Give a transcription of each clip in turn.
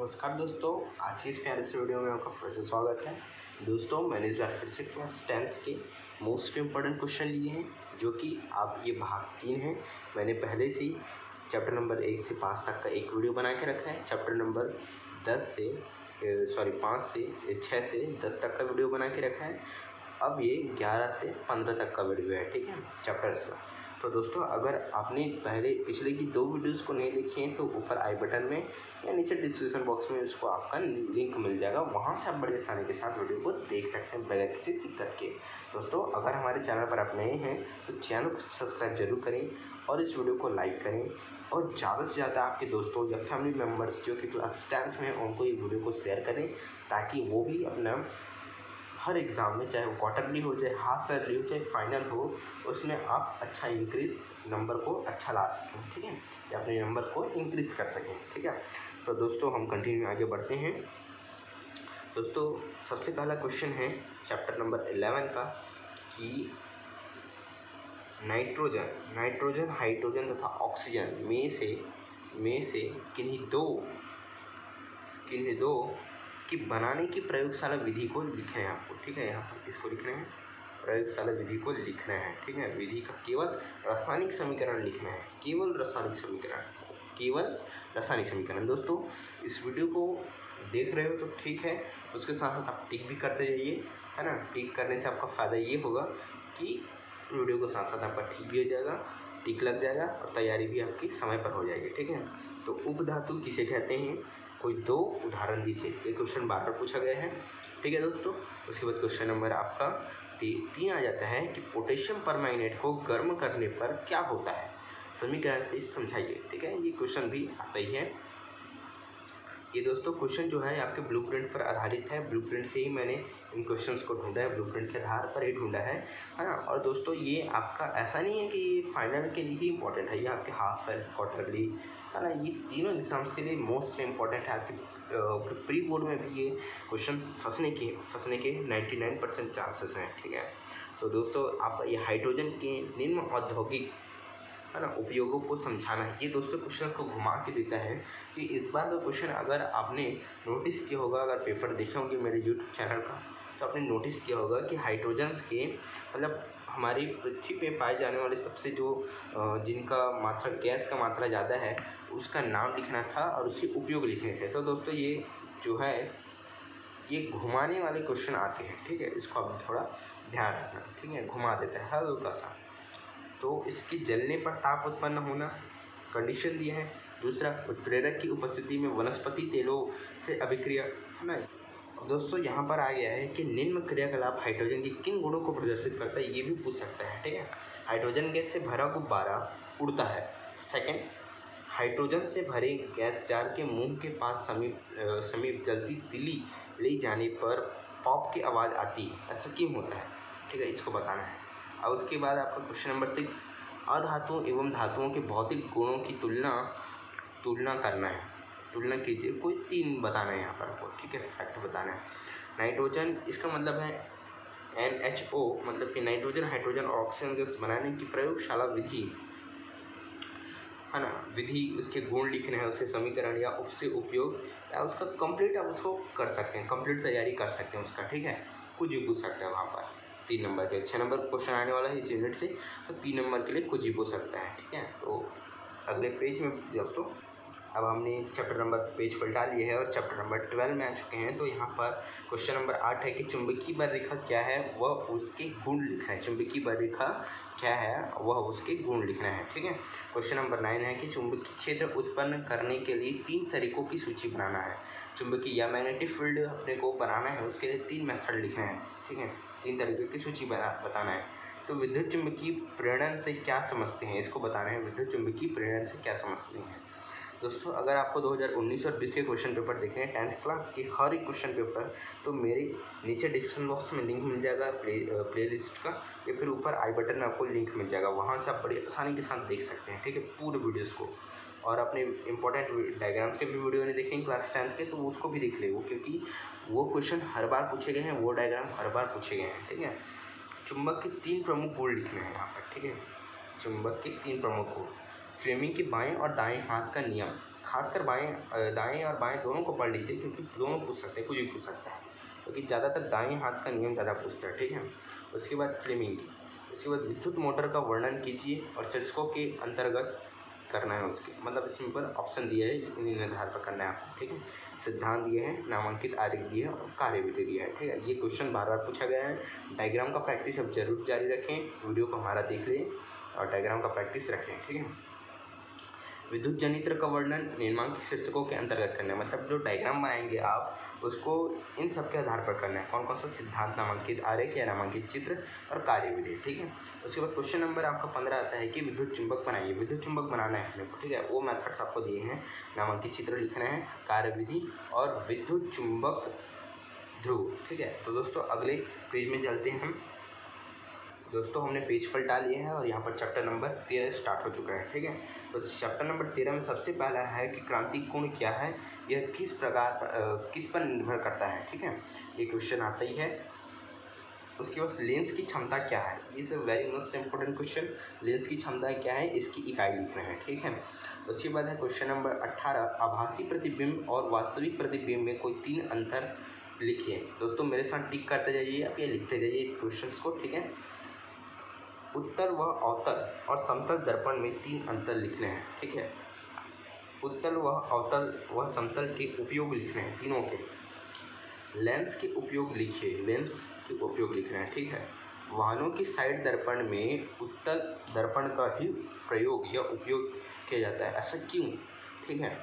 नमस्कार दोस्तों, आज की इस प्यारे से वीडियो में आपका फिर से स्वागत है। दोस्तों, मैंने इस बार फिर से क्लास 10th के मोस्ट इम्पॉर्टेंट क्वेश्चन लिए हैं, जो कि आप ये भाग 3 है। मैंने पहले से ही चैप्टर नंबर 1 से 5 तक का एक वीडियो बना के रखा है। चैप्टर नंबर 5 से 6 से 10 तक का वीडियो बना के रखा है। अब ये 11 से 15 तक का वीडियो है, ठीक है, चैप्टर्स का। तो दोस्तों, अगर आपने पिछले की 2 वीडियोस को नहीं देखी हैं तो ऊपर आई बटन में या नीचे डिस्क्रिप्शन बॉक्स में उसको आपका लिंक मिल जाएगा, वहाँ से आप बड़ी आसानी के साथ वीडियो को देख सकते हैं बगैर किसी दिक्कत के। दोस्तों, अगर हमारे चैनल पर आप नए हैं तो चैनल को सब्सक्राइब जरूर करें और इस वीडियो को लाइक करें और ज़्यादा से ज़्यादा आपके दोस्तों या फैमिली मेम्बर्स जो कि क्लास 10th में उनको ये वीडियो को शेयर करें, ताकि वो भी अपना हर एग्ज़ाम में, चाहे वो क्वार्टरली हो, चाहे हाफ ईयरली हो, चाहे फाइनल हो, उसमें आप अच्छा इंक्रीज नंबर को अच्छा ला सकें, ठीक है, या अपने नंबर को इंक्रीज कर सकें, ठीक है। तो दोस्तों, हम कंटिन्यू आगे बढ़ते हैं। दोस्तों, सबसे पहला क्वेश्चन है चैप्टर नंबर 11 का कि नाइट्रोजन, हाइड्रोजन तथा ऑक्सीजन में से किन्हीं दो कि बनाने की प्रयोगशाला विधि को लिखना है आपको, ठीक है। यहाँ पर किसको लिखना है? प्रयोगशाला विधि को लिखना है, ठीक है। विधि का केवल रासायनिक समीकरण लिखना है, केवल रासायनिक समीकरण। दोस्तों, इस वीडियो को देख रहे हो तो ठीक है, उसके साथ साथ आप टिक भी करते जाइए, है ना। टिक करने से आपका फ़ायदा ये होगा कि वीडियो के साथ साथ आपका ठीक भी हो जाएगा, टिक लग जाएगा और तैयारी भी आपकी समय पर हो जाएगी, ठीक है। तो उपधातु किसे कहते हैं? कोई 2 उदाहरण दीजिए। ये क्वेश्चन बार बार पूछा गया है, ठीक है दोस्तों। उसके बाद क्वेश्चन नंबर आपका 3 आ जाता है कि पोटेशियम परमैंगनेट को गर्म करने पर क्या होता है? समीकरण से समझाइए, ठीक है। ये क्वेश्चन भी आता ही है। ये दोस्तों क्वेश्चन जो है आपके ब्लूप्रिंट पर आधारित है। ब्लूप्रिंट से ही मैंने इन क्वेश्चंस को ढूंढा है, ब्लूप्रिंट के आधार पर ही ढूंढा है ना। और दोस्तों, ये आपका ऐसा नहीं है कि ये फाइनल के लिए ही इंपॉर्टेंट है, ये आपके हाफ ईयर, क्वार्टरली, है ना, ये तीनों एग्जाम्स के लिए मोस्ट इम्पॉर्टेंट है। आपके प्री बोर्ड में भी ये क्वेश्चन फंसने के 99% चांसेस हैं, ठीक है। तो दोस्तों, आप ये हाइड्रोजन के निम्न औद्योगिक, है ना, उपयोगों को समझाना है। ये दोस्तों क्वेश्चंस को घुमा के देता है कि इस बार का क्वेश्चन अगर आपने नोटिस किया होगा, अगर पेपर देखे होंगे मेरे यूट्यूब चैनल का, तो आपने नोटिस किया होगा कि हाइड्रोजन के मतलब हमारी पृथ्वी पे पाए जाने वाले सबसे जो जिनका मात्रा, गैस का मात्रा ज़्यादा है, उसका नाम लिखना था और उसके उपयोग लिखने थे। तो दोस्तों, ये जो है ये घुमाने वाले क्वेश्चन आते हैं, ठीक है। इसको आप थोड़ा ध्यान रखना, ठीक है। घुमा देता है हल्का सा। तो इसके जलने पर ताप उत्पन्न होना, कंडीशन दिया है। दूसरा, उत्प्रेरक की उपस्थिति में वनस्पति तेलों से अभिक्रिया, है ना। दोस्तों, यहाँ पर आ गया है कि निम्न क्रियाकलाप हाइड्रोजन के किन गुणों को प्रदर्शित करता है, ये भी पूछ सकता है, ठीक है। हाइड्रोजन गैस से भरा गुब्बारा उड़ता है। सेकंड, हाइड्रोजन से भरे गैस जार के मुंह के पास समीप जलती तिली ले जाने पर पॉप की आवाज़ आती है, ऐसा क्यों होता है, ठीक है, इसको बताना है। अब उसके बाद आपका क्वेश्चन नंबर 6, अधातुओं एवं धातुओं के भौतिक गुणों की तुलना करना है। तुलना कीजिए, कोई 3 बताना है यहाँ पर आपको, ठीक है, फैक्ट बताना है। नाइट्रोजन, इसका मतलब है NHO, मतलब कि नाइट्रोजन, हाइड्रोजन और ऑक्सीजन गैस बनाने की प्रयोगशाला विधि, है ना, विधि, उसके गुण लिखने हैं, उसके समीकरण या उससे उपयोग या उसका कंप्लीट आप उसको कर सकते हैं, कंप्लीट तैयारी कर सकते हैं उसका, ठीक है। कुछ भी पूछ सकते हैं वहाँ पर 3 नंबर के। 6 नंबर क्वेश्चन आने वाला है इस यूनिट से, तो 3 नंबर के लिए कुछ भी पूछ सकता है, ठीक है। तो अगले पेज में दोस्तों, अब हमने चैप्टर नंबर पेज पलटा लिए है और चैप्टर नंबर 12 में आ चुके हैं। तो यहाँ पर क्वेश्चन नंबर 8 है कि चुंबकीय बररेखा क्या है, वह उसके गुण लिखना है। चुंबकीय बररेखा क्या है, वह उसके गुण लिखना है, ठीक है। क्वेश्चन नंबर 9 है कि चुंबकीय क्षेत्र उत्पन्न करने के लिए 3 तरीकों की सूची बनाना है। चुंबकीय या मैग्नेटिक फील्ड अपने को बनाना है, उसके लिए 3 मेथड लिखना है, ठीक है। 3 तरीकों की सूची बताना है। तो विद्युत चुंबकीय प्रेरण से क्या समझते हैं, इसको बताना है। विद्युत चुंबकीय प्रेरण से क्या समझते हैं दोस्तों? अगर आपको 2019 और 20 के क्वेश्चन पेपर देखने हैं, 10th क्लास के हर एक क्वेश्चन पेपर, तो मेरे नीचे डिस्क्रिप्शन बॉक्स में लिंक मिल जाएगा प्ले लिस्ट का, या फिर ऊपर आई बटन में आपको लिंक मिल जाएगा, वहाँ से आप बड़ी आसानी के साथ देख सकते हैं, ठीक है, पूरे वीडियोज़ को। और अपने इंपॉर्टेंट डायग्राम्स के भी वीडियो नहीं देखेंगे क्लास 10th के, तो उसको भी देख ले वो, क्योंकि वो क्वेश्चन हर बार पूछे गए हैं, वो डायग्राम हर बार पूछे गए हैं, ठीक है। चुंबक के 3 प्रमुख गुण लिखने हैं यहाँ पर, ठीक है। चुंबक के 3 प्रमुख गुण, फ्लेमिंग के बाएं और दाएं हाथ का नियम, खासकर दाएं और बाएं दोनों को पढ़ लीजिए, क्योंकि दोनों पूछ सकते हैं, कुछ भी पूछ सकता है, क्योंकि ज़्यादातर दाएं हाथ का नियम ज़्यादा पूछता है, ठीक है। उसके बाद फ्लेमिंग, उसके बाद विद्युत मोटर का वर्णन कीजिए और शीर्षकों के अंतर्गत करना है उसके, मतलब इसमें ऊपर ऑप्शन दिया है, इन आधार पर करना है आपको, ठीक है। सिद्धांत दिए हैं, नामांकित आरेख दिए हैं और कार्यविधि दिया है, ठीक है। ये क्वेश्चन बार बार पूछा गया है। डायग्राम का प्रैक्टिस अब जरूर जारी रखें, वीडियो को हमारा देख लें और डायग्राम का प्रैक्टिस रखें, ठीक है। विद्युत जनित्र का वर्णन निम्नांकित शीर्षकों के अंतर्गत करना है, मतलब जो डायग्राम बनाएंगे आप उसको इन सब के आधार पर करना है। कौन कौन सा सिद्धांत, नामांकित आरेख या नामांकित चित्र और कार्यविधि, ठीक है। उसके बाद क्वेश्चन नंबर आपका 15 आता है कि विद्युत चुंबक बनाइए। विद्युत चुंबक बनाना है अपने को, ठीक है। वो मेथड्स आपको दिए हैं, नामांकित चित्र लिखना है, कार्यविधि और विद्युत चुंबक ध्रुव, ठीक है। तो दोस्तों अगले पेज में चलते हैं हम। दोस्तों हमने पेज पलटा लिए हैं और यहाँ पर चैप्टर नंबर 13 स्टार्ट हो चुका है, ठीक है। तो चैप्टर नंबर 13 में सबसे पहला है कि क्रांतिक कोण क्या है, यह किस पर निर्भर करता है, ठीक है। ये क्वेश्चन आता ही है। उसके बाद लेंस की क्षमता क्या है, is a very most important question. Lens की क्षमता क्या है, इसकी इकाई लिखना है, ठीक है। उसके बाद है क्वेश्चन नंबर 18, आभासी प्रतिबिंब और वास्तविक प्रतिबिंब में कोई 3 अंतर लिखिए। दोस्तों मेरे साथ टिक करते जाइए, आप ये लिखते जाइए क्वेश्चन को, ठीक है। उत्तल व अवतल और समतल दर्पण में 3 अंतर लिखने हैं, ठीक है। उत्तल व अवतल व समतल के उपयोग लिखने हैं तीनों के। लेंस के उपयोग लिखिए, लेंस के उपयोग लिखना है, ठीक है। वाहनों की साइड दर्पण में उत्तल दर्पण का ही प्रयोग या उपयोग किया जाता है, ऐसा क्यों, ठीक है।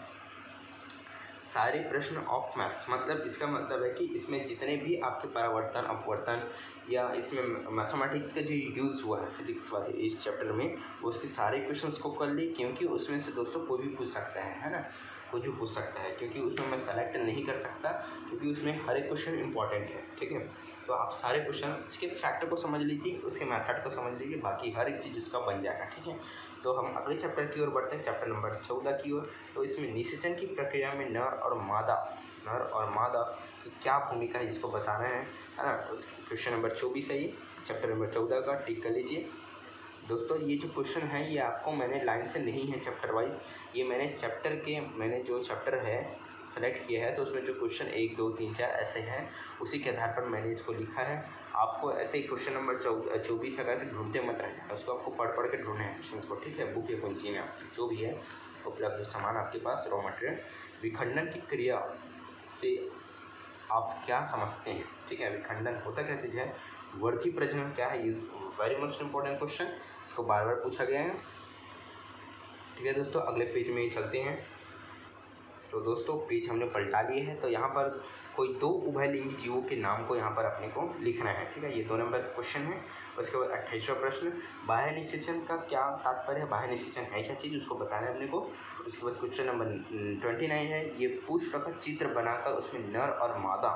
सारे प्रश्न ऑफ मैथ्स, मतलब इसका मतलब है कि इसमें जितने भी आपके परावर्तन, अपवर्तन या इसमें मैथमेटिक्स का जो यूज़ हुआ है फिजिक्स वाले इस चैप्टर में, वो उसके सारे क्वेश्चंस को कर ली, क्योंकि उसमें से दोस्तों कोई भी पूछ सकता है ना, कुछ भी पूछ सकता है, क्योंकि उसमें मैं सेलेक्ट नहीं कर सकता, क्योंकि उसमें हर एक क्वेश्चन इंपॉर्टेंट है, ठीक है। तो आप सारे क्वेश्चन इसके फैक्ट को समझ लीजिए, उसके मैथड को समझ लीजिए, बाकी हर एक चीज़ उसका बन जाएगा, ठीक है। तो हम अगले चैप्टर की ओर बढ़ते हैं, चैप्टर नंबर 14 की ओर। तो इसमें निषेचन की प्रक्रिया में नर और मादा की क्या भूमिका है, इसको बताना है ना। उस क्वेश्चन नंबर 24 है ये, चैप्टर नंबर 14 का, टिक कर लीजिए। दोस्तों ये जो क्वेश्चन है ये आपको मैंने लाइन से नहीं है चैप्टर वाइज, ये मैंने जो चैप्टर है सेलेक्ट किया है, तो उसमें जो क्वेश्चन 1 2 3 4 ऐसे हैं, उसी के आधार पर मैंने इसको लिखा है। आपको ऐसे ही क्वेश्चन नंबर 24 अगर ढूंढते मत रहना, उसको आपको पढ़ के ढूंढना है क्वेश्चन को, ठीक है। बुक या कुंजी में आपकी जो भी है उपलब्ध सामान आपके पास, रॉ मटेरियल। विखंडन की क्रिया से आप क्या समझते हैं, ठीक है। विखंडन होता क्या चीज़ है, वर्धी प्रजनन क्या है, is very most important question, इसको बार बार पूछा गया है, ठीक है। दोस्तों अगले पेज में चलते हैं। तो दोस्तों पेज हमने पलटा लिए हैं, तो यहाँ पर कोई 2 उभयलिंगी जीवों के नाम को यहाँ पर अपने को लिखना है, ठीक है। ये 2 नंबर क्वेश्चन है। उसके बाद 28वां प्रश्न, बाह्य निषेचन का क्या तात्पर्य है, बाह्य निषेचन है क्या चीज़, उसको बताना है अपने को। उसके बाद क्वेश्चन नंबर 29 है, ये पुष्प का चित्र बनाकर उसमें नर और मादा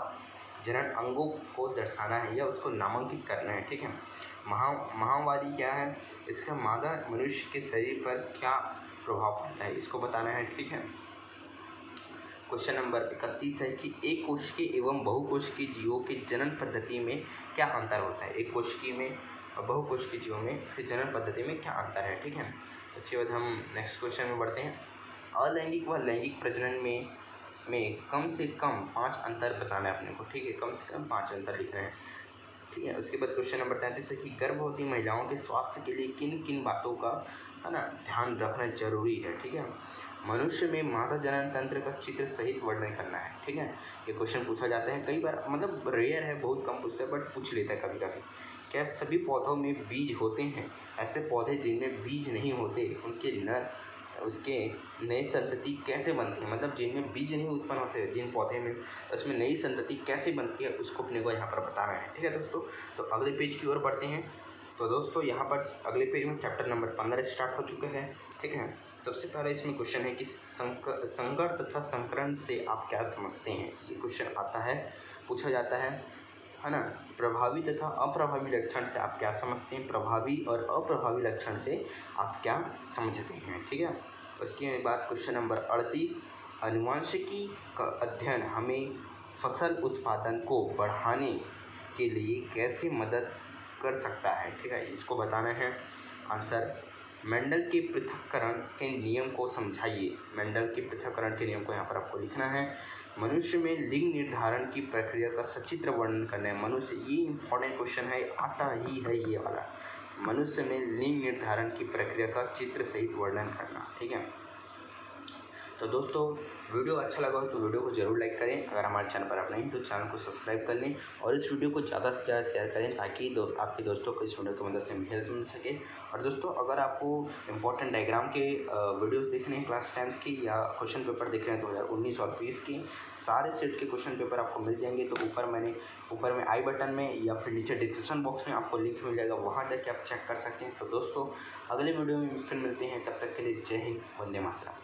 जनन अंगों को दर्शाना है या उसको नामांकित करना है, ठीक है। महावारी क्या है, इसका मादा मनुष्य के शरीर पर क्या प्रभाव पड़ता है, इसको बताना है, ठीक है। क्वेश्चन नंबर 31 है कि एक कोशिकीय एवं बहुकोशिकीय जीवों के जनन पद्धति में क्या अंतर होता है, एक कोशिकीय में और बहुकोशिकीय जीवों में इसके जनन पद्धति में क्या अंतर है, ठीक है। इसके बाद हम नेक्स्ट क्वेश्चन में बढ़ते हैं। अलैंगिक व लैंगिक प्रजनन में कम से कम 5 अंतर बताना है अपने को, ठीक है। कम से कम 5 अंतर लिख रहे हैं, ठीक है। उसके बाद क्वेश्चन नंबर 33 है कि गर्भवती महिलाओं के स्वास्थ्य के लिए किन किन बातों का है ना ध्यान रखना जरूरी है, ठीक है। मनुष्य में मादा जनन तंत्र का चित्र सहित वर्णन करना है, ठीक है। ये क्वेश्चन पूछा जाता है कई बार, मतलब रेयर है, बहुत कम पूछता है, बट पूछ लेता है कभी कभी। क्या सभी पौधों में बीज होते हैं, ऐसे पौधे जिनमें बीज नहीं होते उनके नर उसके नई संतति कैसे बनती है, मतलब जिनमें बीज नहीं उत्पन्न होते जिन पौधे में, उसमें नई संतति कैसे बनती है, उसको अपने को यहाँ पर बताना है, ठीक है दोस्तों। तो अगले पेज की ओर बढ़ते हैं। तो दोस्तों यहाँ पर अगले पेज में चैप्टर नंबर 15 स्टार्ट हो चुका है, ठीक है। सबसे पहले इसमें क्वेश्चन है कि संकर तथा संकरण से आप क्या समझते हैं, ये क्वेश्चन आता है, पूछा जाता है ना। प्रभावी तथा अप्रभावी लक्षण से आप क्या समझते हैं, प्रभावी और अप्रभावी लक्षण से आप क्या समझते हैं, ठीक है। उसके बाद क्वेश्चन नंबर 38, आनुवंशिकी का अध्ययन हमें फसल उत्पादन को बढ़ाने के लिए कैसे मदद कर सकता है, ठीक है। इसको बताना है आंसर, मेंडल के पृथक्करण के नियम को समझाइए। मेंडल के पृथक्करण के नियम को यहाँ पर आपको लिखना है। मनुष्य में लिंग निर्धारण की प्रक्रिया का सचित्र वर्णन करना है। मनुष्य, ये इंपॉर्टेंट क्वेश्चन है, आता ही है ये वाला। मनुष्य में लिंग निर्धारण की प्रक्रिया का चित्र सहित वर्णन करना। ठीक है, तो दोस्तों वीडियो अच्छा लगा हो तो वीडियो को जरूर लाइक करें। अगर हमारे चैनल पर आप नहीं तो चैनल को सब्सक्राइब कर लें और इस वीडियो को ज़्यादा से ज़्यादा शेयर करें ताकि आपके दोस्तों को इस वीडियो की मदद से हेल्प मिल सके। और दोस्तों अगर आपको इंपॉर्टेंट डायग्राम के वीडियोस देखने हैं क्लास 10th की या क्वेश्चन पेपर देख रहे हैं 2019 और 20 की, सारे सेट के क्वेश्चन पेपर आपको मिल जाएंगे। तो ऊपर में आई बटन में या फिर नीचे डिस्क्रिप्शन बॉक्स में आपको लिंक मिल जाएगा, वहाँ जाके आप चेक कर सकते हैं। तो दोस्तों अगले वीडियो में फिर मिलते हैं, तब तक के लिए जय हिंद, वंदे मातरम।